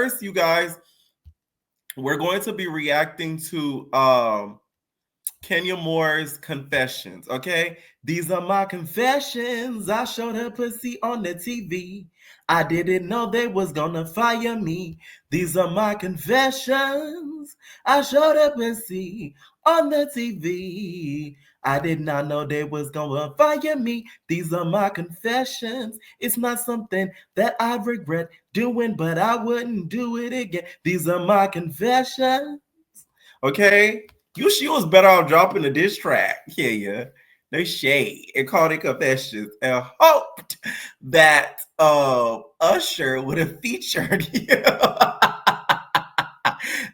first, you guys, we're going to be reacting to Kenya Moore's confessions, okay? These are my confessions. I showed her pussy on the TV. I didn't know they was gonna fire me. These are my confessions. I showed her pussy on the TV. I did not know they was gonna fire me. These are my confessions. It's not something that I regret doing, but I wouldn't do it again. These are my confessions. Okay? She was better off dropping a diss track. Yeah. No shade. And called it confessions. And hoped that Usher would have featured you.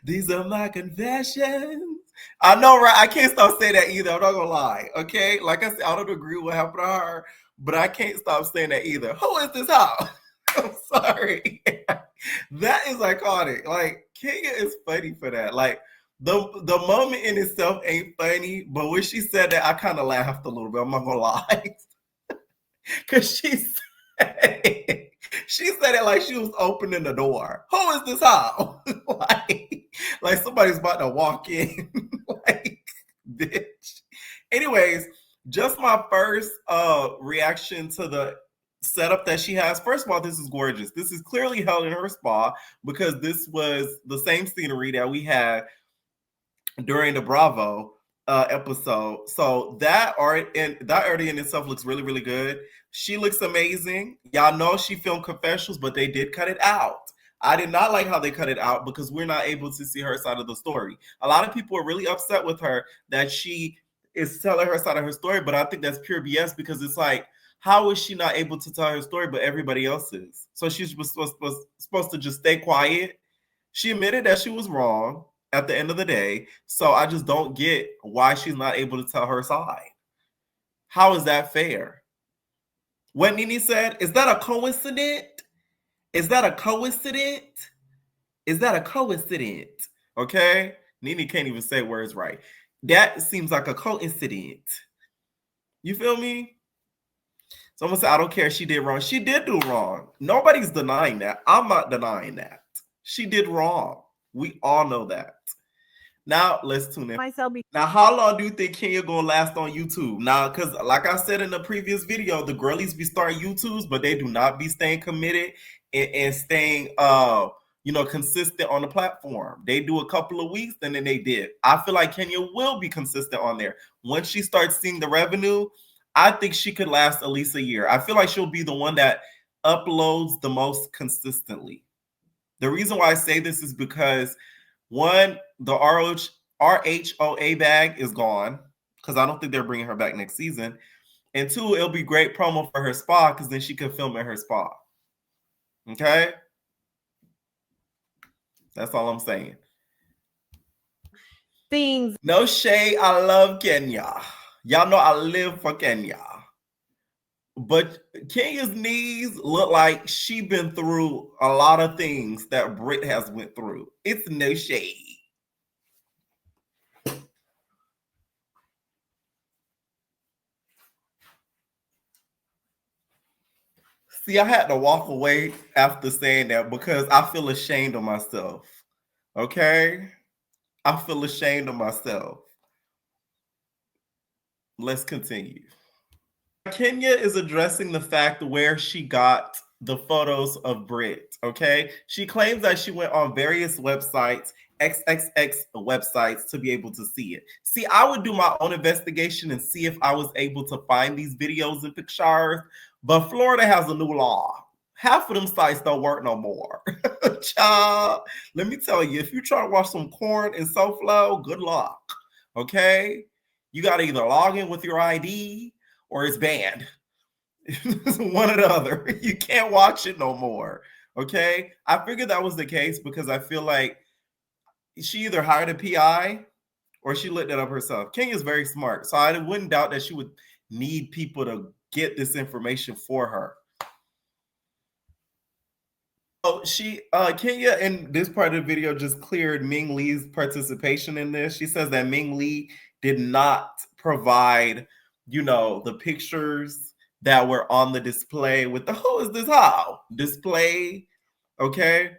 These are my confessions. I know, right? I can't stop saying that either. I'm not gonna lie. Okay? Like I said, I don't agree with what happened to her, but I can't stop saying that either. Who is this hoe? I'm sorry. That is iconic. Like, Kenya is funny for that. Like, the moment in itself ain't funny, but when she said that, I kind of laughed a little bit. I'm not gonna lie, because she said it like she was opening the door. Who is this hoe? like somebody's about to walk in. Like, bitch. Anyways, just my first reaction to the setup that she has. First of all, this is gorgeous. This is clearly held in her spa, because this was the same scenery that we had during the Bravo episode. So that art in itself looks really, really good. She looks amazing. Y'all know she filmed confessionals, but they did cut it out. I did not like how they cut it out, because we're not able to see her side of the story. A lot of people are really upset with her that she is telling her side of her story, but I think that's pure BS, because it's like, how is she not able to tell her story, but everybody else is? So she's supposed to just stay quiet. She admitted that she was wrong at the end of the day. So I just don't get why she's not able to tell her side. How is that fair? What Nene said, is that a coincidence? Is that a coincidence? Is that a coincidence? Okay? Nene can't even say words right. That seems like a coincidence. You feel me? Someone said, I don't care, she did wrong. She did do wrong. Nobody's denying that. I'm not denying that. She did wrong. We all know that. Now, let's tune in. Now, how long do you think Kenya gonna last on YouTube? Now, because like I said in the previous video, the girlies be starting YouTubes, but they do not be staying committed and staying, consistent on the platform. They do a couple of weeks, and then they did. I feel like Kenya will be consistent on there. Once she starts seeing the revenue, I think she could last at least a year. I feel like she'll be the one that uploads the most consistently. The reason why I say this is because, one, the RHOA bag is gone, because I don't think they're bringing her back next season. And two, it'll be great promo for her spa, because then she can film at her spa. Okay? That's all I'm saying. Things. No shade. I love Kenya. Y'all know I live for Kenya. But Kenya's knees look like she been through a lot of things that Brit has went through. It's no shade. See, I had to walk away after saying that, because I feel ashamed of myself. Okay? I feel ashamed of myself. Let's continue. Kenya is addressing the fact where she got the photos of Brit, okay? She claims that she went on various websites, XXX websites, to be able to see it. See, I would do my own investigation and see if I was able to find these videos and pictures, but Florida has a new law. Half of them sites don't work no more. Child, let me tell you, if you try to watch some corn and SoFlo, good luck, okay? You got to either log in with your ID or it's banned. One or the other. You can't watch it no more. Okay? I figured that was the case, because I feel like she either hired a PI or she looked it up herself. Kenya's very smart, so I wouldn't doubt that she would need people to get this information for her. So Kenya in this part of the video just cleared Ming Lee's participation in this. She says that Ming Lee did not provide, the pictures that were on the display with the who is this how display, okay?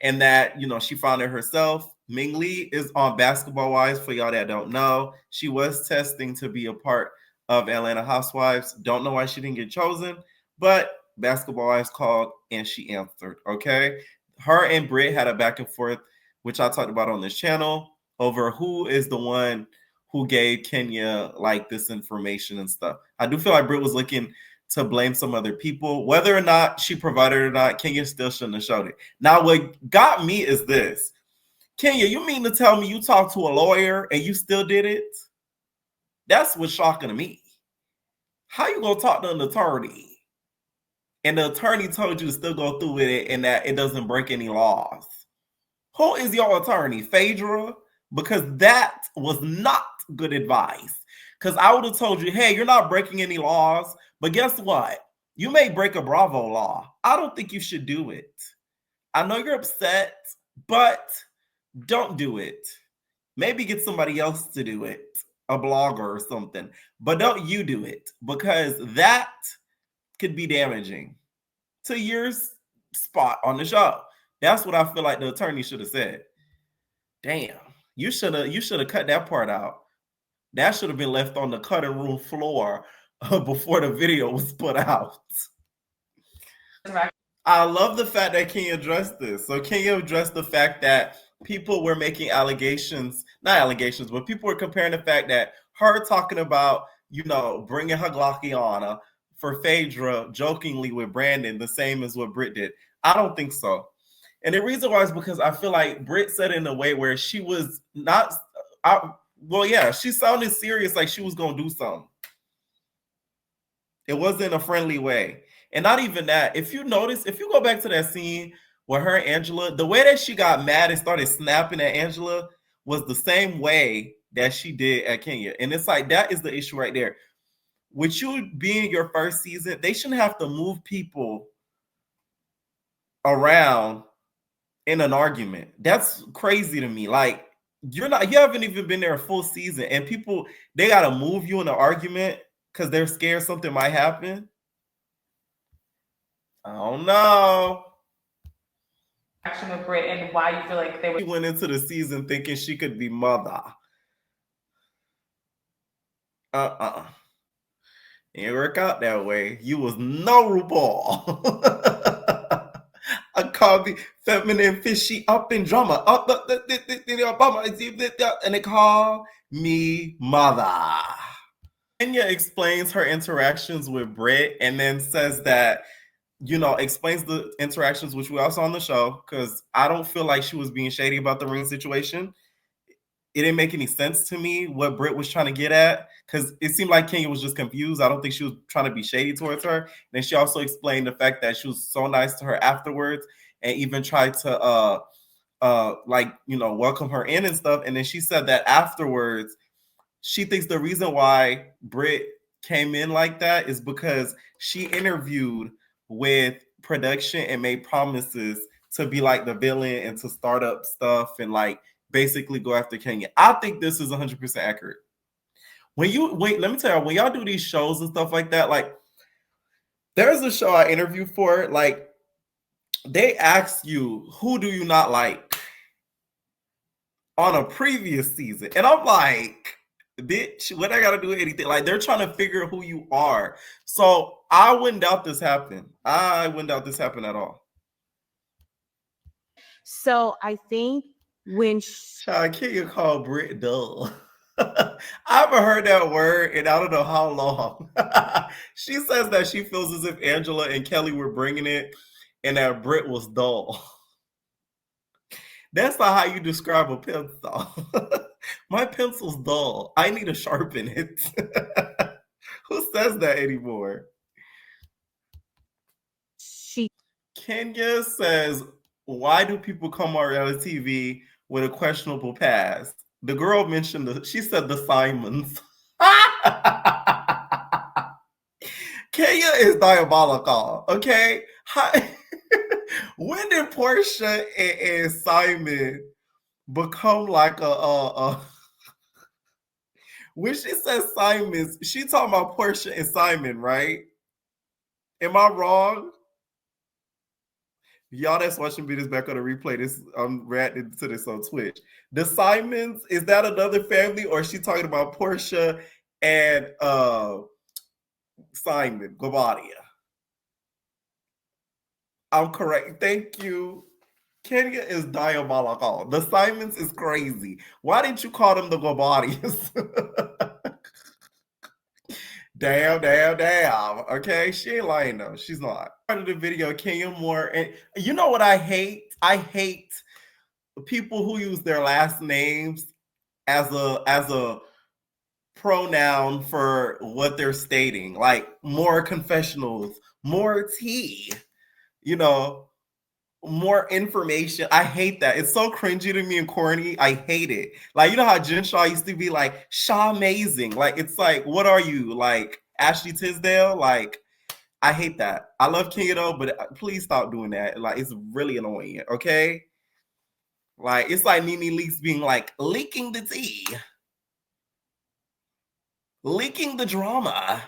and that, she found it herself. Ming Lee is on Basketball Wives. For y'all that don't know, she was testing to be a part of Atlanta Housewives. Don't know why she didn't get chosen, but Basketball Wives called and she answered. Okay, her and Brit had a back and forth, which I talked about on this channel, over who is the one who gave Kenya like this information and stuff. I do feel like Brit was looking to blame some other people. Whether or not she provided it or not, Kenya still shouldn't have showed it. Now, what got me is this. Kenya, you mean to tell me you talked to a lawyer and you still did it? That's what's shocking to me. How you gonna talk to an attorney and the attorney told you to still go through with it and that it doesn't break any laws? Who is your attorney, Phaedra? Because that was not good advice. Because I would have told you, hey, you're not breaking any laws, but guess what? You may break a Bravo law. I don't think you should do it. I know you're upset, but don't do it. Maybe get somebody else to do it, a blogger or something, but don't you do it, because that could be damaging to your spot on the show. That's what I feel like the attorney should have said. Damn, you should have cut that part out. That should have been left on the cutting room floor before the video was put out. I love the fact that Kenya addressed this. So Kenya addressed the fact that people were making allegations, not allegations, but people were comparing the fact that her talking about, bringing her Glockiana for Phaedra jokingly with Brandon, the same as what Brit did. I don't think so. And the reason why is because I feel like Brit said it in a way where she was not, she sounded serious, like she was going to do something. It wasn't a friendly way. And not even that. If you notice, if you go back to that scene where her and Angela, the way that she got mad and started snapping at Angela was the same way that she did at Kenya. And it's like, that is the issue right there. With you being your first season, they shouldn't have to move people around in an argument. That's crazy to me. Like, you haven't even been there a full season, and people, they got to move you in an argument because they're scared something might happen. I don't know. Action with Brit and why you feel like She went into the season thinking she could be mother. It didn't work out that way. You was no RuPaul. I call me feminine, fishy, up in drama. And they call me mother. Kenya explains her interactions with Brit and then says that, explains the interactions, which we also on the show, because I don't feel like she was being shady about the ring situation. It didn't make any sense to me what Brit was trying to get at, because it seemed like Kenya was just confused. I don't think she was trying to be shady towards her. And then she also explained the fact that she was so nice to her afterwards and even tried to welcome her in and stuff. And then she said that afterwards, she thinks the reason why Brit came in like that is because she interviewed with production and made promises to be like the villain and to start up stuff and like basically go after Kenya. I think this is 100% accurate. Let me tell you, when y'all do these shows and stuff like that, like there's a show I interviewed for, like they ask you, who do you not like on a previous season? And I'm like, bitch, what I gotta do with anything? Like they're trying to figure who you are. So I wouldn't doubt this happened. I wouldn't doubt this happened at all. So I think when Kenya called Brit dull. I haven't heard that word in I don't know how long. She says that she feels as if Angela and Kelly were bringing it and that Brit was dull. That's not how you describe a pencil. My pencil's dull. I need to sharpen it. Who says that anymore? Kenya says, why do people come on reality TV with a questionable past? The girl mentioned, she said the Simons. Kenya is diabolical, okay? When did Portia and Simon become like a when she says Simons, she talking about Portia and Simon, right? Am I wrong? Y'all that's watching me this back on the replay, this I'm reacting to this on Twitch. The Simons, is that another family, or is she talking about Portia and Simon Gabadia? I'm correct. Thank you. Kenya is diabolical. The Simons is crazy. Why didn't you call them the Gabadias? Damn. Okay, she ain't lying though. She's not. Part of the video, Kenya Moore, and you know what I hate? I hate people who use their last names as a pronoun for what they're stating, like more confessionals, more tea, you know, more information. I hate that. It's so cringy to me and corny. I hate it. Like, you know how Jen Shaw used to be like, Shaw amazing. Like, it's like, what are you? Like Ashley Tisdale? Like, I hate that. I love Kenya though, but please stop doing that. Like, it's really annoying, okay? Like, it's like Nene Leakes being like, leaking the tea. Leaking the drama.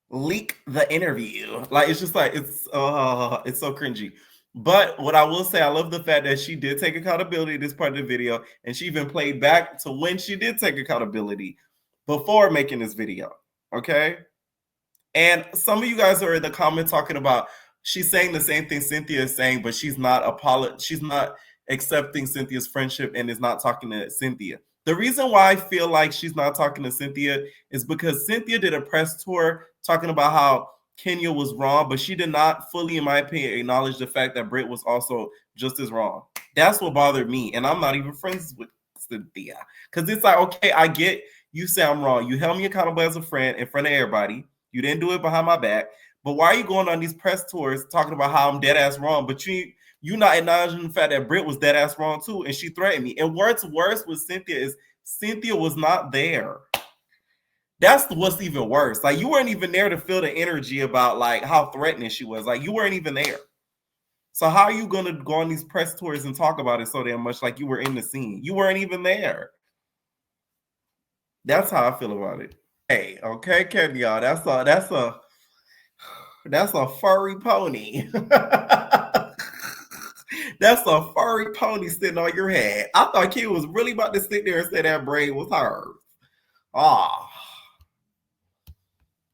Leak the interview. Like, it's just like, it's so cringy. But what I will say, I love the fact that she did take accountability this part of the video, and she even played back to when she did take accountability before making this video. Okay. And some of you guys are in the comment talking about she's saying the same thing Cynthia is saying, but she's not accepting Cynthia's friendship and is not talking to Cynthia. The reason why I feel like she's not talking to Cynthia is because Cynthia did a press tour talking about how Kenya was wrong, but she did not fully, in my opinion, acknowledge the fact that Brit was also just as wrong. That's what bothered me. And I'm not even friends with Cynthia. Because it's like, okay, I get you say I'm wrong. You held me accountable as a friend in front of everybody. You didn't do it behind my back. But why are you going on these press tours talking about how I'm dead ass wrong? But you not acknowledging the fact that Brit was dead ass wrong too, and she threatened me. And what's worse with Cynthia is Cynthia was not there. That's what's even worse. Like, you weren't even there to feel the energy about like how threatening she was. Like, you weren't even there. So how are you gonna go on these press tours and talk about it so damn much like you were in the scene? You weren't even there. That's how I feel about it. Hey, okay, Kenya, that's a furry pony. That's a furry pony sitting on your head. I thought Kenya was really about to sit there and say that braid was hers. Ah.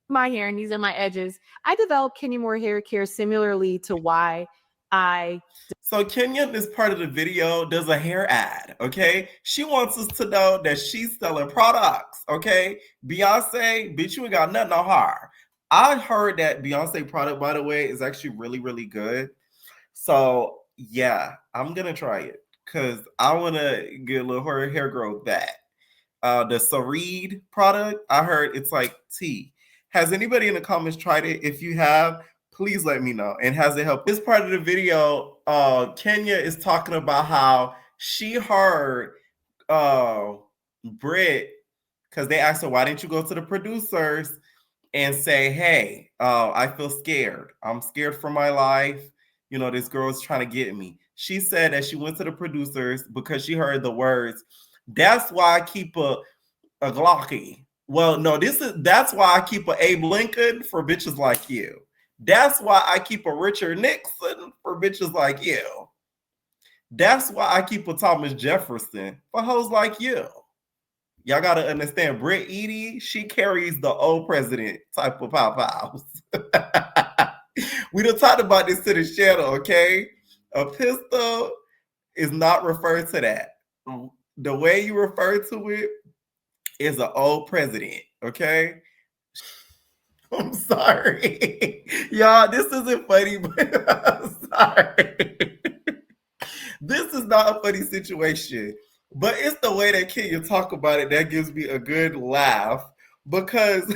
My hair, and these are my edges. I developed Kenya Moore hair care similarly to why I. So Kenya, this part of the video, does a hair ad, okay? She wants us to know that she's selling products, okay? Beyonce, bitch, you ain't got nothing on her. I heard that Beyonce product, by the way, is actually really, really good. So yeah, I'm gonna try it because I want to get a little hair growth back. The Sareed product, I heard it's like tea. Has anybody in the comments tried it? If you have, please let me know. And has it helped? This part of the video, Kenya is talking about how she heard Brit, because they asked her, why didn't you go to the producers and say, hey, I feel scared. I'm scared for my life. You know, this girl's trying to get me. She said that she went to the producers because she heard the words, that's why I keep a Glocky. Well, no, that's why I keep a Abe Lincoln for bitches like you. That's why I keep a Richard Nixon for bitches like you. That's why I keep a Thomas Jefferson for hoes like you. Y'all gotta understand, Brit Edie, she carries the old president type of pow-pows. We done talked about this to the channel, okay? A pistol is not referred to that. The way you refer to it is an old president, okay? I'm sorry. Y'all, this isn't funny, but I'm sorry. This is not a funny situation, but it's the way that Kenya talk about it that gives me a good laugh, because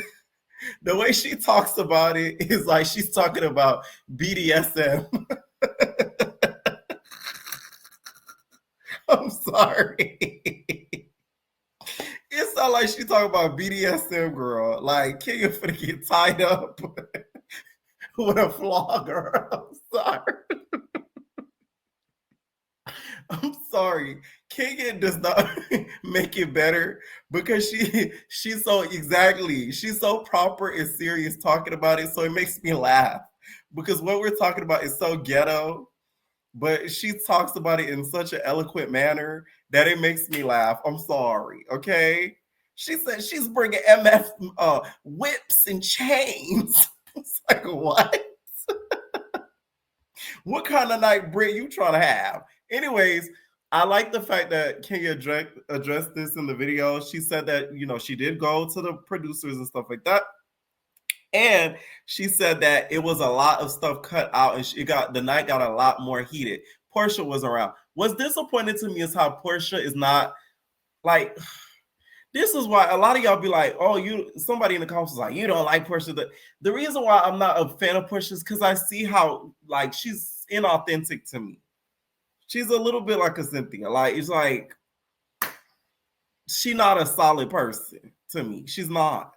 the way she talks about it is like she's talking about BDSM. I'm sorry. It sounds like she's talking about BDSM, girl. Like, Kenya finna get tied up with a flogger. I'm sorry. I'm sorry. Kenya does not make it better because she's so proper and serious talking about it, so it makes me laugh. because what we're talking about is so ghetto, but she talks about it in such an eloquent manner that it makes me laugh. I'm sorry, okay? She said she's bringing MF whips and chains. It's like, what? What kind of night, Brit, you trying to have? Anyways, I like the fact that Kenya addressed this in the video. She said that, she did go to the producers and stuff like that. And she said that it was a lot of stuff cut out and the night got a lot more heated. Portia was around. What's disappointing to me is how Portia is not like, this is why a lot of y'all be like, oh, somebody in the comments is like, you don't like Portia. The reason why I'm not a fan of Portia is because I see how like she's inauthentic to me. She's a little bit like a Cynthia. Like, it's like, she's not a solid person to me. She's not.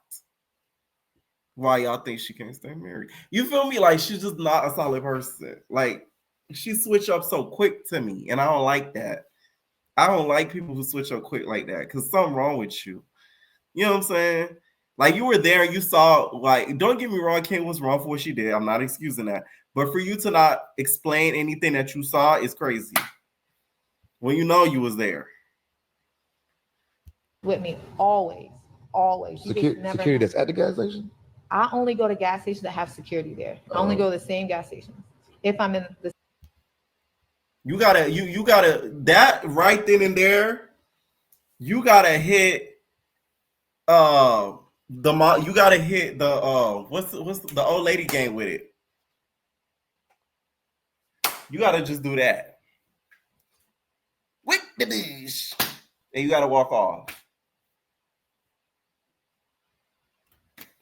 Why y'all think she can't stay married? You feel me? Like, she's just not a solid person. Like, she switch up so quick to me, and I don't like that. I don't like people who switch up quick like that because something wrong with you. You know what I'm saying? Like, you were there and you saw, like, don't get me wrong, Kate was wrong for what she did. I'm not excusing that. But for you to not explain anything that you saw is crazy. When you know you was there. With me always. Security that's at the gas station? I only go to gas stations that have security there. I only go to the same gas stations. If I'm in the you gotta that right then and there, you gotta hit you gotta hit the what's the old lady game with it. You gotta just do that. With the dish. And you gotta walk off.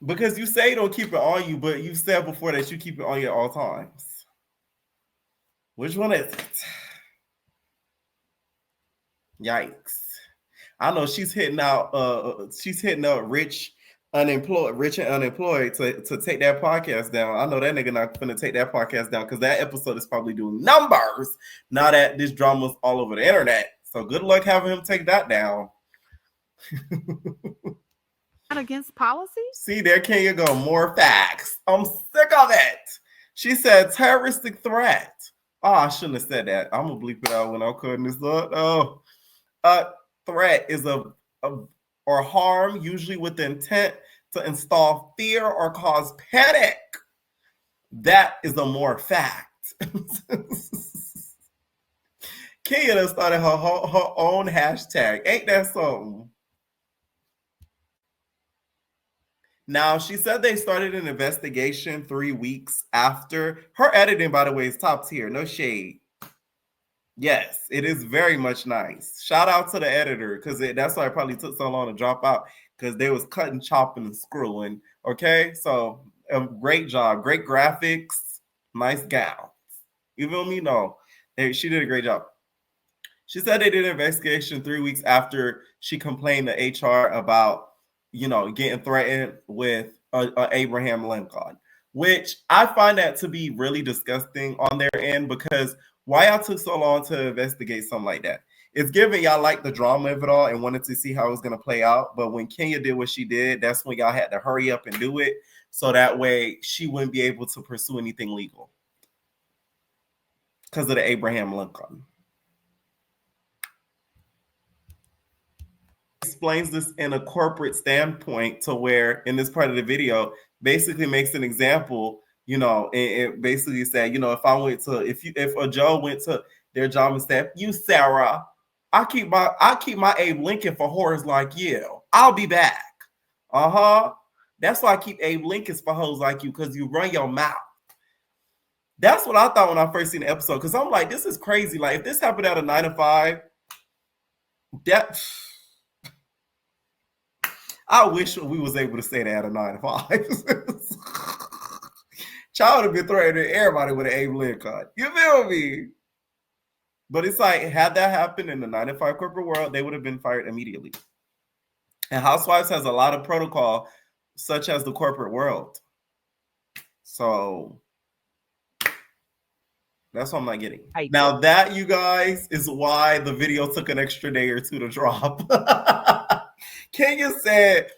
Because you say don't keep it on you, but you said before that you keep it on you at all times. Which one is it? Yikes. I know she's hitting out rich and unemployed to take that podcast down. I know that nigga not gonna take that podcast down because that episode is probably doing numbers now that this drama's all over the internet. So good luck having him take that down. Not against policy? See, there Kenya go. More facts. I'm sick of it. She said terroristic threat. Oh, I shouldn't have said that. I'm gonna bleep it out when I'm cutting this up. Oh, a threat is or harm, usually with the intent to install fear or cause panic. That is a more fact. Kenya done started her own hashtag. Ain't that something? Now, she said they started an investigation 3 weeks after. Her editing, by the way, is top tier. No shade. Yes, it is very much nice. Shout out to the editor, because that's why it probably took so long to drop out, because they was cutting, chopping, and screwing. Okay? So, a great job. Great graphics. Nice gowns. You feel me? No. She did a great job. She said they did an investigation 3 weeks after she complained to HR about getting threatened with Abraham Lincoln, which I find that to be really disgusting on their end, because why y'all took so long to investigate something like that? It's given y'all like the drama of it all and wanted to see how it was going to play out. But when Kenya did what she did, that's when y'all had to hurry up and do it. So that way she wouldn't be able to pursue anything legal because of the Abraham Lincoln. Explains this in a corporate standpoint to where in this part of the video basically makes an example, it basically said, if a Joe went to their job and said, you Sarah, I keep my Abe Lincoln for whores like you. I'll be back. That's why I keep Abe Lincolns for hoes like you, because you run your mouth. That's what I thought when I first seen the episode, because I'm like, this is crazy. Like, if this happened at a 9 to 5, I wish we was able to say that at a 9 to 5. Child would have been threatening everybody with an Abe Lincoln. You feel me? But it's like, had that happened in the 9 to 5 corporate world, they would have been fired immediately. And Housewives has a lot of protocol, such as the corporate world. So that's what I'm not getting. Now that, you guys, is why the video took an extra day or two to drop. Kenya said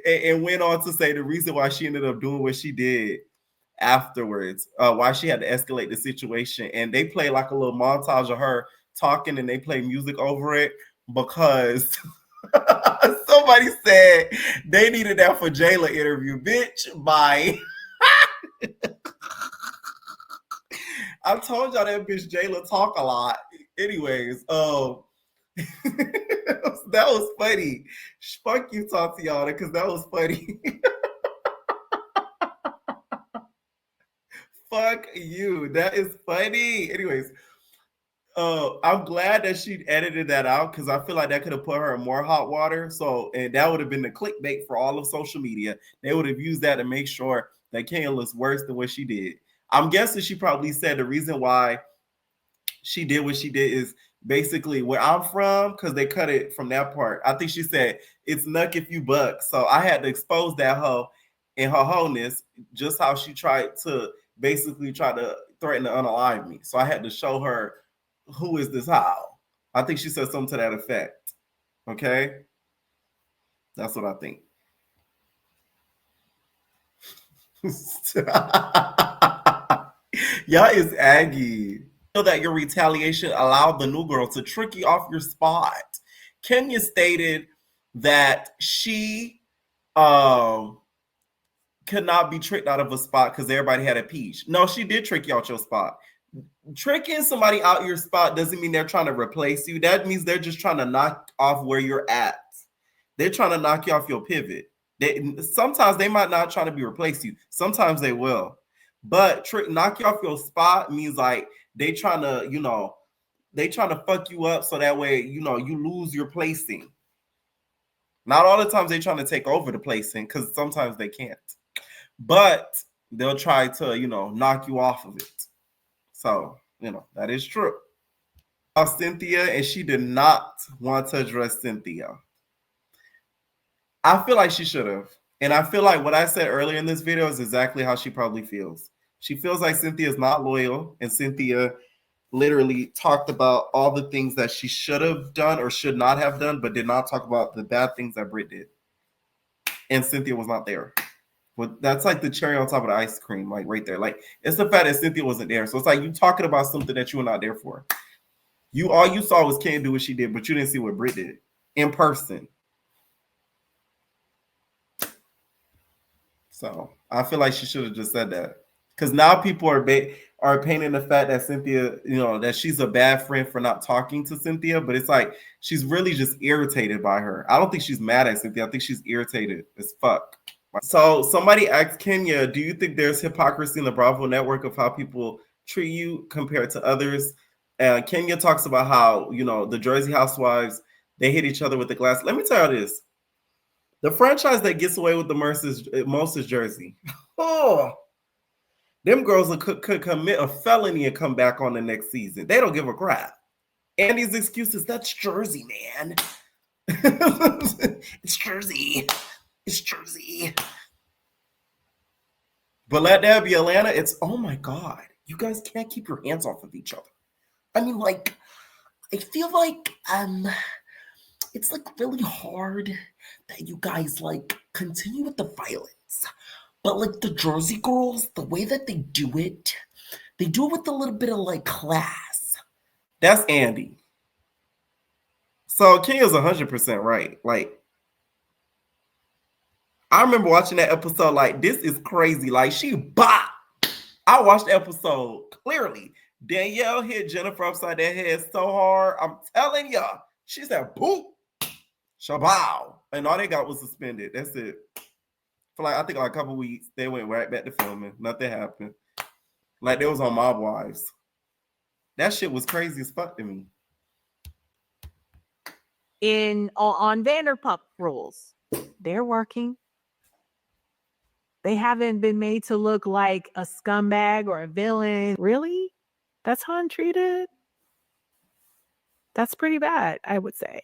and went on to say the reason why she ended up doing what she did afterwards, why she had to escalate the situation. And they play like a little montage of her talking and they play music over it because somebody said they needed that for Jayla interview. Bitch, bye. I told y'all that bitch Jayla talk a lot. Anyways, that was funny. Fuck you, Tatiana, because that was funny. Fuck you. That is funny. Anyways, I'm glad that she edited that out because I feel like that could have put her in more hot water. So, and that would have been the clickbait for all of social media. They would have used that to make sure that Kenya looks worse than what she did. I'm guessing she probably said the reason why she did what she did is basically where I'm from, because they cut it from that part. I think she said it's nuck if you buck. So I had to expose that hoe in her wholeness, just how she tried to basically try to threaten to unalive me. So I had to show her who is this how. I think she said something to that effect. Okay? That's what I think. Y'all is Aggie. Know that your retaliation allowed the new girl to trick you off your spot. Kenya stated that she could not be tricked out of a spot because everybody had a peach. No, she did trick you out your spot. Tricking somebody out your spot doesn't mean they're trying to replace you. That means they're just trying to knock off where you're at. They're trying to knock you off your pivot. Sometimes they might not try to replace you. Sometimes they will. But knock you off your spot means like they trying to, they trying to fuck you up so that way, you lose your placing. Not all the times they trying to take over the placing because sometimes they can't. But they'll try to, knock you off of it. So, that is true. Cynthia, and she did not want to address Cynthia. I feel like she should have. And I feel like what I said earlier in this video is exactly how she probably feels. She feels like Cynthia's not loyal, and Cynthia literally talked about all the things that she should have done or should not have done, but did not talk about the bad things that Brit did. And Cynthia was not there. But that's like the cherry on top of the ice cream, like right there. Like, it's the fact that Cynthia wasn't there. So it's like you talking about something that you were not there for. All you saw was Kenya do what she did, but you didn't see what Brit did in person. So I feel like she should have just said that. Because now people are painting the fact that Cynthia, that she's a bad friend for not talking to Cynthia, but it's like she's really just irritated by her. I don't think she's mad at Cynthia. I think she's irritated as fuck. So somebody asked Kenya, do you think there's hypocrisy in the Bravo network of how people treat you compared to others? Kenya talks about how, the Jersey Housewives, they hit each other with the glass. Let me tell you this. The franchise that gets away with the most is Jersey. Oh, them girls could commit a felony and come back on the next season. They don't give a crap. Andy's excuses, that's Jersey, man. It's Jersey. It's Jersey. But let that be Atlanta. It's, oh my God. You guys can't keep your hands off of each other. I mean, like, I feel like it's like really hard that you guys like continue with the violence. But like the Jersey girls, the way that they do it with a little bit of like class. That's Andy. So Kenya's 100% right. Like, I remember watching that episode like, this is crazy. Like, I watched the episode clearly. Danielle hit Jennifer upside their head so hard. I'm telling y'all. She said, boop, shabow. And all they got was suspended. That's it. For like, I think like a couple weeks, they went right back to filming. Nothing happened. Like they was on Mob Wives. That shit was crazy as fuck to me. On Vanderpump Rules, they're working. They haven't been made to look like a scumbag or a villain. Really? That's how I'm treated? That's pretty bad, I would say.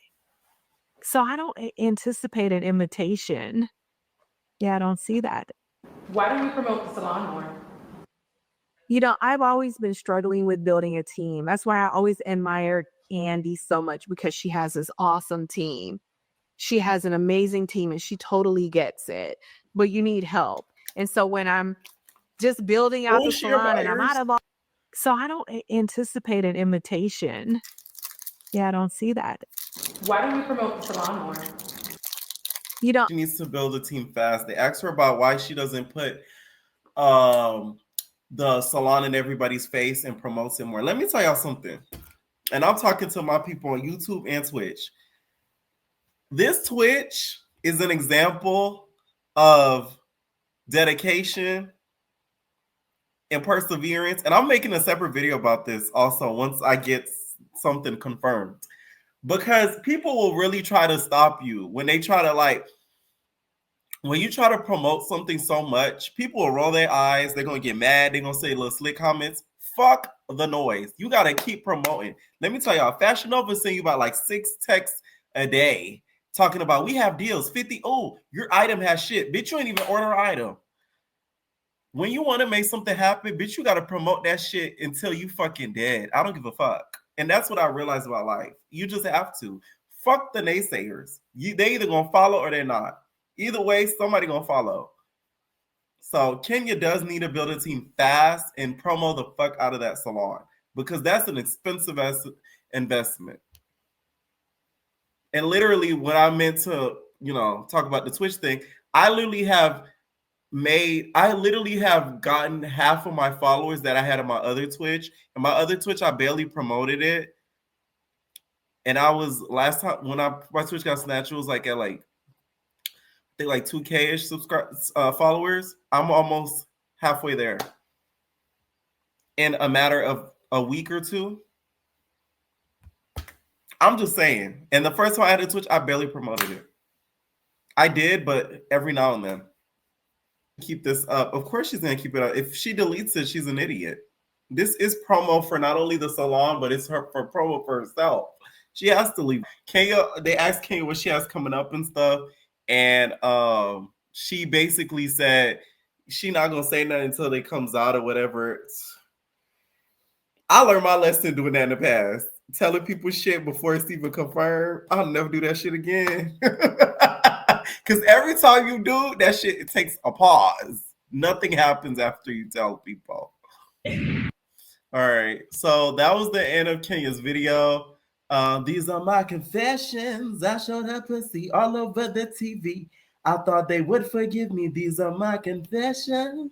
So I don't anticipate an imitation. Yeah, I don't see that. Why don't we promote the salon more? I've always been struggling with building a team. That's why I always admired Andy so much, because she has this awesome team. She has an amazing team and she totally gets it, but you need help. And so when I'm just building out the share salon and I'm buyers. out of all. So I don't anticipate an imitation. Yeah, I don't see that. Why don't you promote the salon more? You don't. She needs to build a team fast. They asked her about why she doesn't put the salon in everybody's face and promotes it more. Let me tell y'all something. And I'm talking to my people on YouTube and Twitch. This Twitch is an example of dedication and perseverance. And I'm making a separate video about this also once I get something confirmed. Because people will really try to stop you when they try to when you try to promote something so much, people will roll their eyes. They're going to get mad. They're going to say little slick comments. Fuck the noise. You got to keep promoting. Let me tell y'all, Fashion Nova send you about 6 texts a day talking about we have deals, 50. Oh, your item has shit. Bitch, you ain't even order an item. When you want to make something happen, bitch, you got to promote that shit until you fucking dead. I don't give a fuck. And that's what I realized about life. You just have to. Fuck the naysayers. They either going to follow or they're not. Either way, somebody going to follow. So Kenya does need to build a team fast and promo the fuck out of that salon because that's an expensive investment. And literally when I meant to, talk about the Twitch thing, I literally have gotten half of my followers that I had on my other Twitch. And my other Twitch, I barely promoted it. And I was last time when my Twitch got snatched, it was at I think 2K-ish followers. I'm almost halfway there in a matter of a week or two. I'm just saying. And the first time I had a Twitch, I barely promoted it. I did, but every now and then. Keep this up. Of course she's going to keep it up. If she deletes it, she's an idiot. This is promo for not only the salon, but it's for promo for herself. She has to leave. Kenya, they asked Kenya what she has coming up and stuff. And she basically said she not going to say nothing until it comes out or whatever. I learned my lesson doing that in the past. Telling people shit before it's even confirmed. I'll never do that shit again. Because every time you do that shit, it takes a pause. Nothing happens after you tell people. All right. So that was the end of Kenya's video. These are my confessions. I showed her pussy all over the TV. I thought they would forgive me. These are my confessions.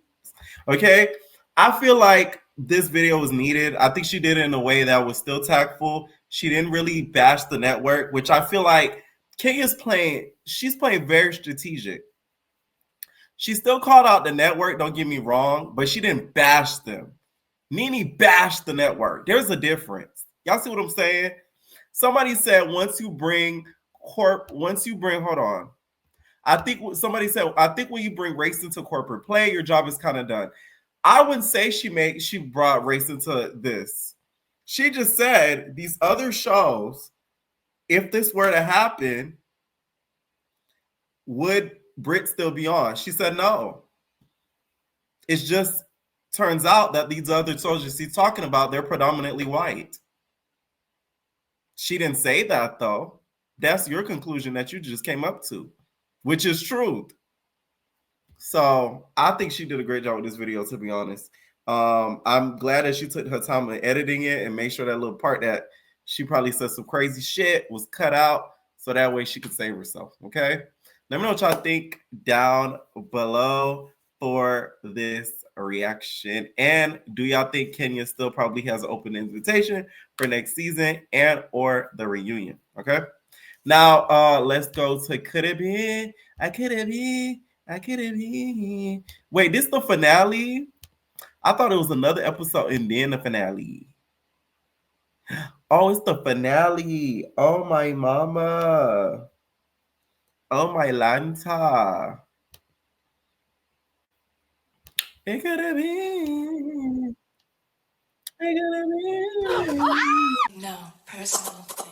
Okay. I feel like this video was needed. I think she did it in a way that was still tactful. She didn't really bash the network, which I feel like Kenya's she's playing very strategic. She still called out the network, don't get me wrong, but she didn't bash them. Nene bashed the network. There's a difference. Y'all see what I'm saying? Somebody said hold on. I think somebody said, I think when you bring race into corporate play, your job is kind of done. I wouldn't say she brought race into this. She just said these other shows, if this were to happen, would Brit still be on? She said no. It just turns out that these other shows she's talking about, they're predominantly white. She didn't say that though. That's your conclusion that you just came up to, which is truth. So I think she did a great job with this video, to be honest. I'm glad that she took her time in editing it and made sure that little part that she probably said some crazy shit was cut out so that way she could save herself, okay? Let me know what y'all think down below for this reaction. And do y'all think Kenya still probably has an open invitation for next season and or the reunion, okay? Now, let's go to Could It Be? I could it be? I could it be? Wait, this the finale? I thought it was another episode and then the finale. Oh, it's the finale. Oh, my mama. Oh, my Lanta. It could have been. It could have been. No personal thing.